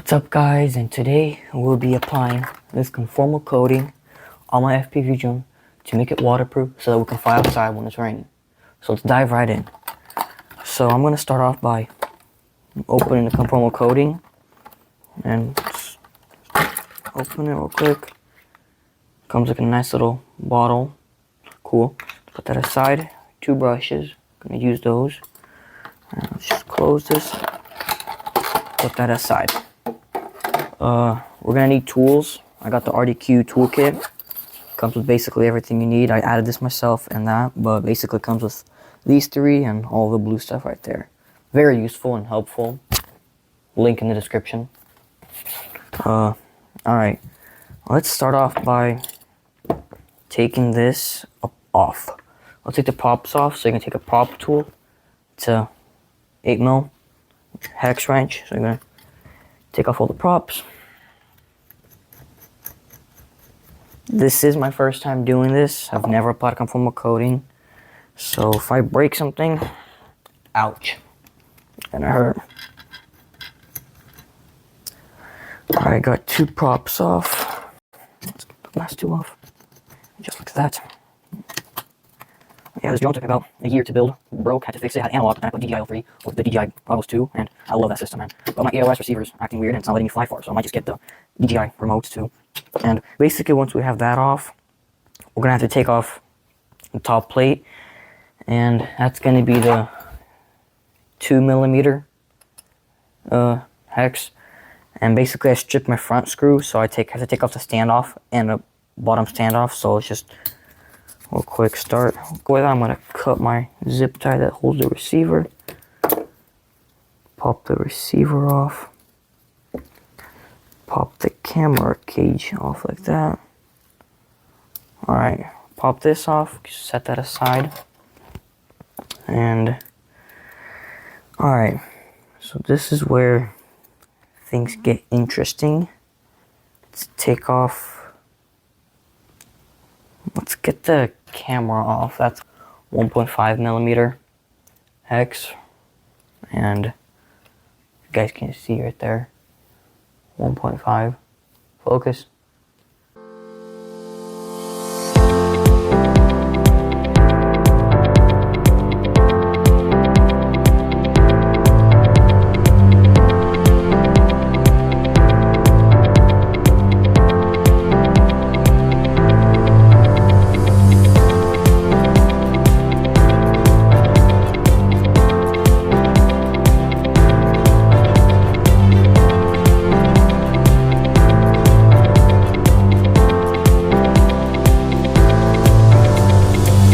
What's up guys, and today we'll be applying this conformal coating on my FPV drone to make it waterproof so that we can fly outside when it's raining. So let's dive right in. So I'm going to start off by opening the conformal coating and just open it real quick. Comes like a nice little bottle. Cool. Put that aside. 2 brushes. I'm going to use those. And let's just close this. Put that aside. We're gonna need tools. I got the RDQ toolkit. Comes with basically everything you need. I added this myself and that, but basically comes with these 3 and all the blue stuff right there. Very useful and helpful. Link in the description. Alright. Let's start off by taking this off. I'll take the props off, so you can take a prop tool. It's a 8mm hex wrench. So you're gonna take off all the props. This is my first time doing this. I've never applied conformal coating. So if I break something, ouch, it's gonna hurt. Alright, got 2 props off. Let's get the last 2 off. Just like that. Yeah, this drone took about a year to build. Broke, had to fix it, had analog, and I put DJI-03 with the DJI Goggles 2, and I love that system, man. But my EOS receiver's acting weird and it's not letting me fly far, so I might just get the DJI remote too. And basically, once we have that off, we're gonna have to take off the top plate, and that's gonna be the 2mm hex. And basically, I stripped my front screw, so I have to take off the standoff and the bottom standoff. So it's just a quick start. With that, I'm gonna cut my zip tie that holds the receiver. Pop the receiver off. Pop the camera cage off like that. Alright, pop this off, set that aside. And alright, so this is where things get interesting. Let's take off. Let's get the camera off. That's 1.5mm hex, and you guys can see right there, 1.5. Focus.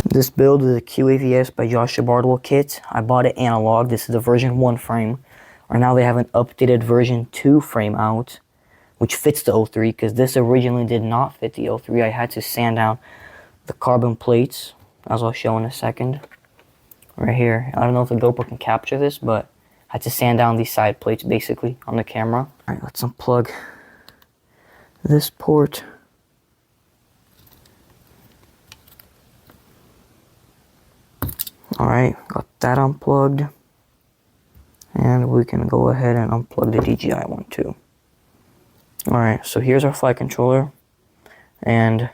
This build is a QAVS by Joahua Bardwell kit. I bought it analog. This is the version 1 frame. Or now they have an updated version 2 frame out, which fits the 03, because this originally did not fit the 03. I had to sand down the carbon plates, as I'll show in a second. Right here. I don't know if the GoPro can capture this, but I had to sand down these side plates basically on the camera. Alright, let's unplug this port. Alright, got that unplugged, and we can go ahead and unplug the DJI one too. Alright, so here's our flight controller, and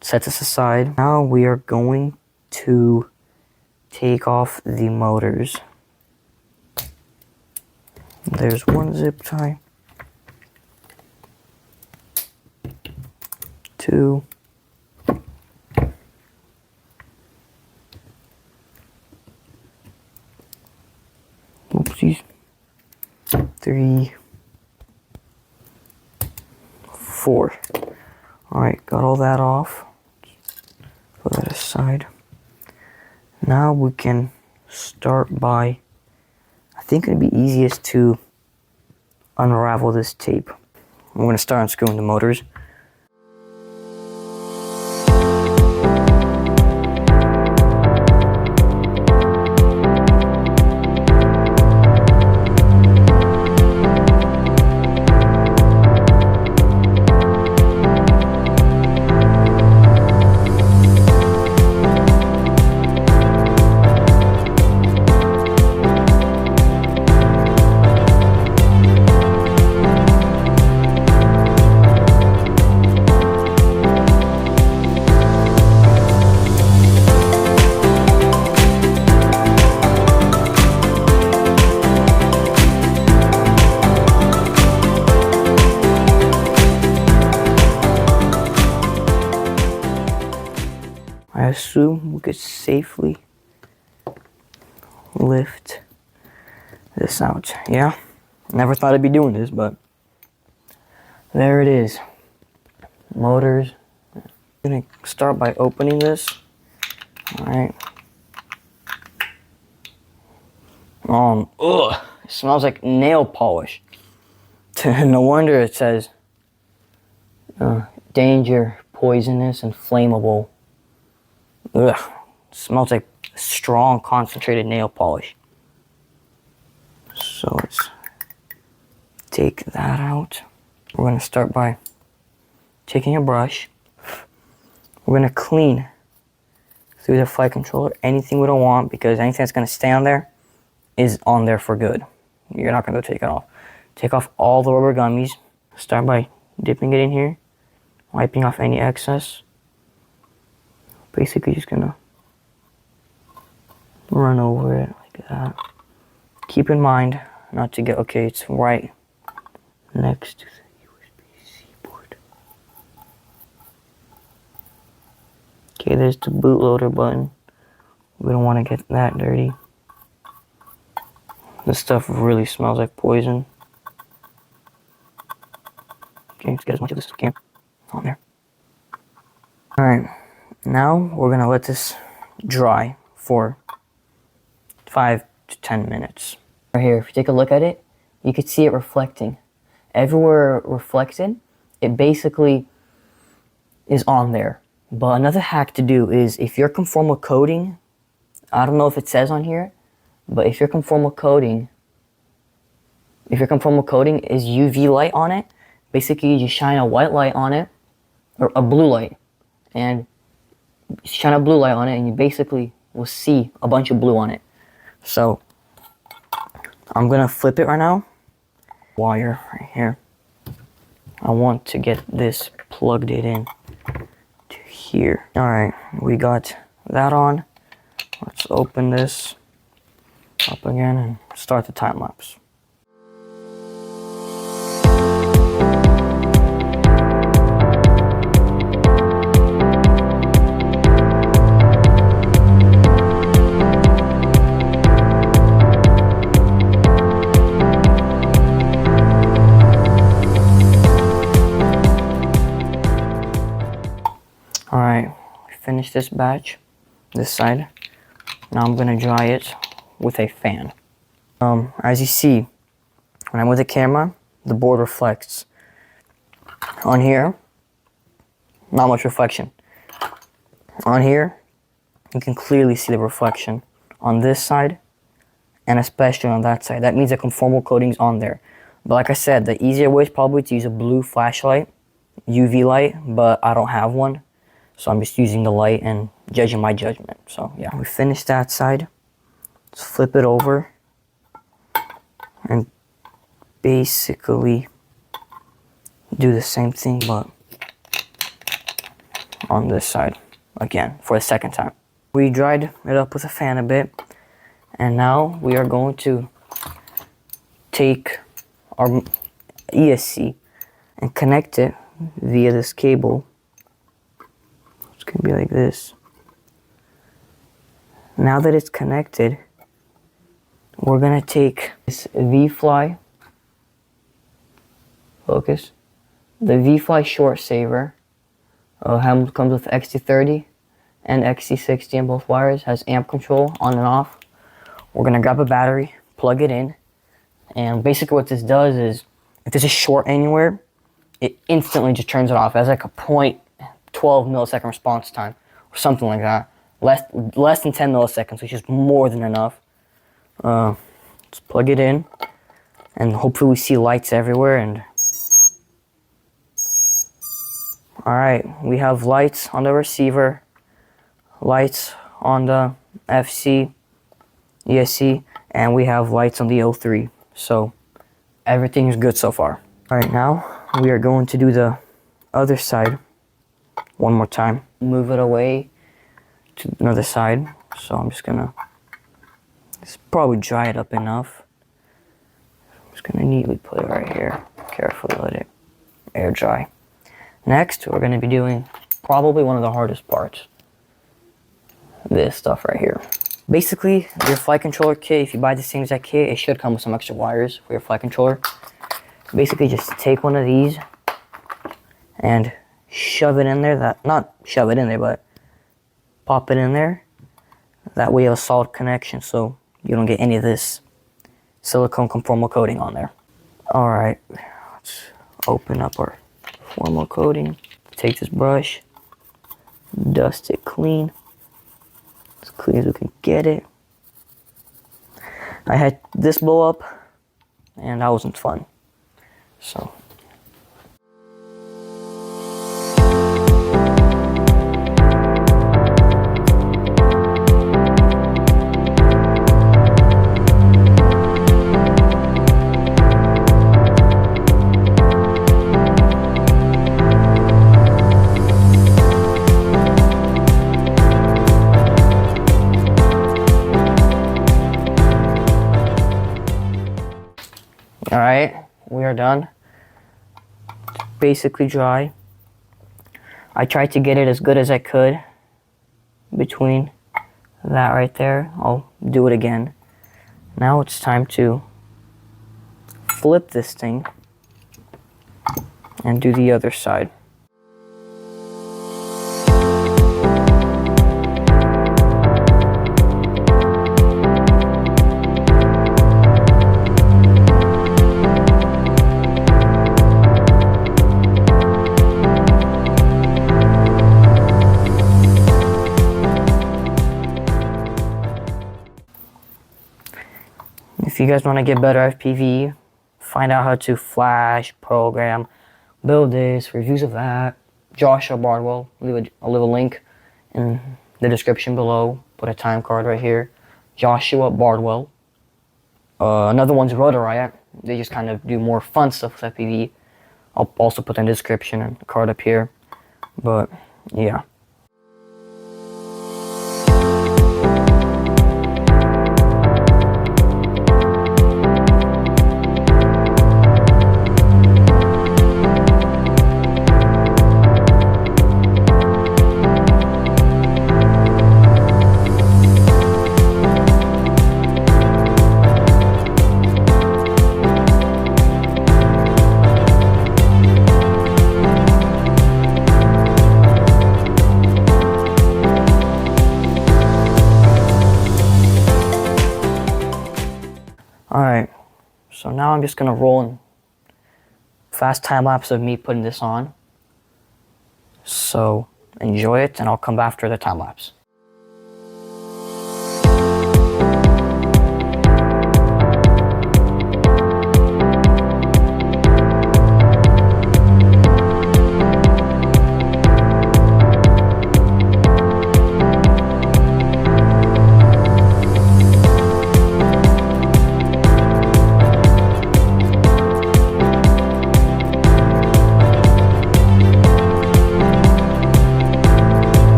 set this aside. Now we are going to take off the motors. There's 1 zip tie, 2, oopsies, 3, 4. Alright, got all that off. Put that aside. Now we can start by, I think it'd be easiest to unravel this tape. I'm going to start unscrewing the motors. assume we could safely lift this out. Yeah, never thought I'd be doing this, but there it is. Motors. I'm gonna start by opening this. All right. Ugh, it smells like nail polish. No wonder it says danger, poisonous, and flammable. Ugh, it smells like strong, concentrated nail polish. So let's take that out. We're gonna start by taking a brush. We're gonna clean through the flight controller anything we don't want, because anything that's gonna stay on there is on there for good. You're not gonna go take it off. Take off all the rubber gummies. Start by dipping it in here, wiping off any excess. Basically just gonna run over it like that. Keep in mind not to get, okay, it's right next to the USB-C port. Okay, there's the bootloader button. We don't want to get that dirty. This stuff really smells like poison. Okay, let's get as much of this as we can on there. Alright, now we're gonna let this dry for 5 to 10 minutes. Right here, if you take a look at it, you can see it reflecting. Everywhere it reflected, it basically is on there. But another hack to do is, if your conformal coating, I don't know if it says on here, but if your conformal coating is UV light on it, basically you just shine a white light on it, or a blue light, and shine a blue light on it, and you basically will see a bunch of blue on it. So I'm gonna flip it right now. Wire right here. I want to get this plugged it in to here. All right, we got that on. Let's open this up again and start the time lapse. Alright, finish this batch, this side. Now I'm gonna dry it with a fan. As you see, when I'm with the camera, the board reflects. On here, not much reflection. On here, you can clearly see the reflection on this side, and especially on that side. That means the conformal coating's on there. But like I said, the easier way is probably to use a blue flashlight, UV light, but I don't have one. So I'm just using the light and judging my judgment. So yeah, we finished that side. Let's flip it over and basically do the same thing, but on this side again for the second time. We dried it up with a fan a bit, and now we are going to take our ESC and connect it via this cable. It's gonna be like this. Now that it's connected, we're gonna take this V-Fly, focus, the V-Fly short saver. Comes with XT30 and XT60 in both wires, has amp control on and off. We're gonna grab a battery, plug it in, and basically what this does is, if there's a short anywhere, it instantly just turns it off. It has like a 0.12 millisecond response time, or something like that. Less than 10 milliseconds, which is more than enough. Let's plug it in, and hopefully we see lights everywhere. And all right, we have lights on the receiver, lights on the FC, ESC, and we have lights on the O3. So everything is good so far. All right, now we are going to do the other side one more time. Move it away to another side. So I'm just gonna probably dry it up enough. I'm just gonna neatly put it right here. Carefully let it air dry. Next, we're gonna be doing probably one of the hardest parts. this stuff right here. Basically, your flight controller kit, if you buy the same exact kit, it should come with some extra wires for your flight controller. Basically, just take one of these and shove it in there. Not shove it in there, but pop it in there. That way you have a solid connection so you don't get any of this silicone conformal coating on there. Alright, let's open up our formal coating. Take this brush, dust it clean, as clean as we can get it. I had this blow up and that wasn't fun. So alright, we are done. It's basically dry. I tried to get it as good as I could between that right there. I'll do it again. Now it's time to flip this thing and do the other side. If you guys want to get better FPV, find out how to flash, program, build this, reviews of that, Joahua Bardwell, I'll leave a link in the description below, put a time card right here, Joahua Bardwell. Another one's Rotor Riot, they just kind of do more fun stuff with FPV. I'll also put in the description and the card up here, but yeah. Alright, so now I'm just going to roll in fast time lapse of me putting this on. So enjoy it and I'll come back after the time lapse.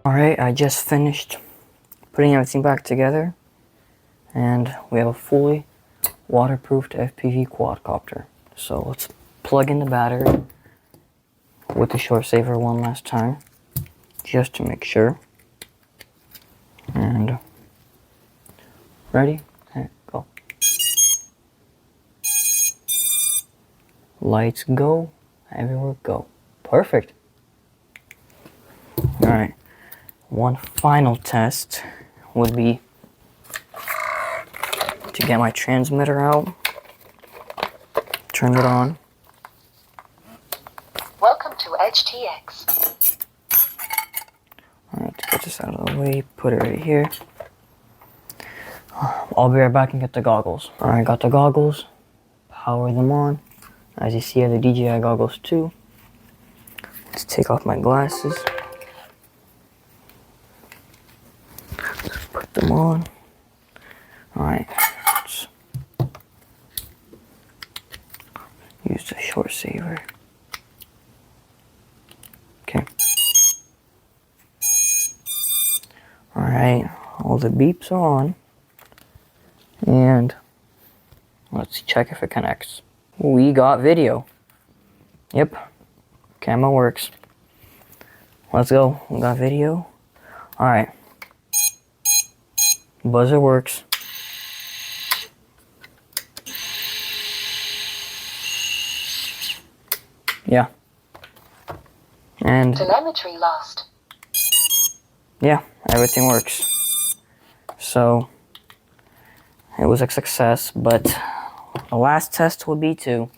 Alright, I just finished putting everything back together and we have a fully waterproofed FPV quadcopter. So let's plug in the battery with the short saver one last time just to make sure. And ready? Okay, go. Lights go, everywhere go. Perfect. Alright. One final test would be to get my transmitter out, turn it on. Welcome to HTX. this out of the way, put it right here. I'll be right back and get the goggles. Alright, got the goggles, power them on. As you see, I have the DJI goggles too. Let's take off my glasses. Let's put them on. Alright, let's use the short saver. Okay. Alright, all the beeps are on. And let's check if it connects. We got video. Yep, camera works. Let's go, we got video. Alright. Buzzer works. Yeah. And telemetry lost. Yeah, everything works. So it was a success, but the last test will be to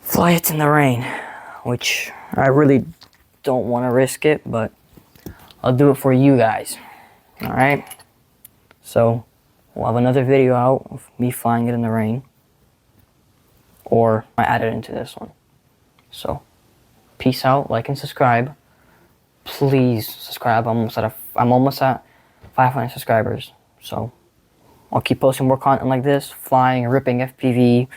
fly it in the rain, which I really don't want to risk it, but I'll do it for you guys. Alright? So we'll have another video out of me flying it in the rain, or I add it into this one. So peace out, like and subscribe. Please subscribe. I'm almost at 500 subscribers. So I'll keep posting more content like this, flying, ripping FPV,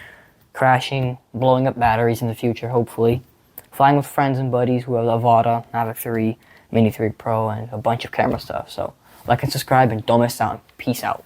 crashing, blowing up batteries in the future, hopefully. Flying with friends and buddies who have the Avata, Mavic 3, Mini 3 Pro, and a bunch of camera stuff. So like and subscribe and don't miss out. Peace out.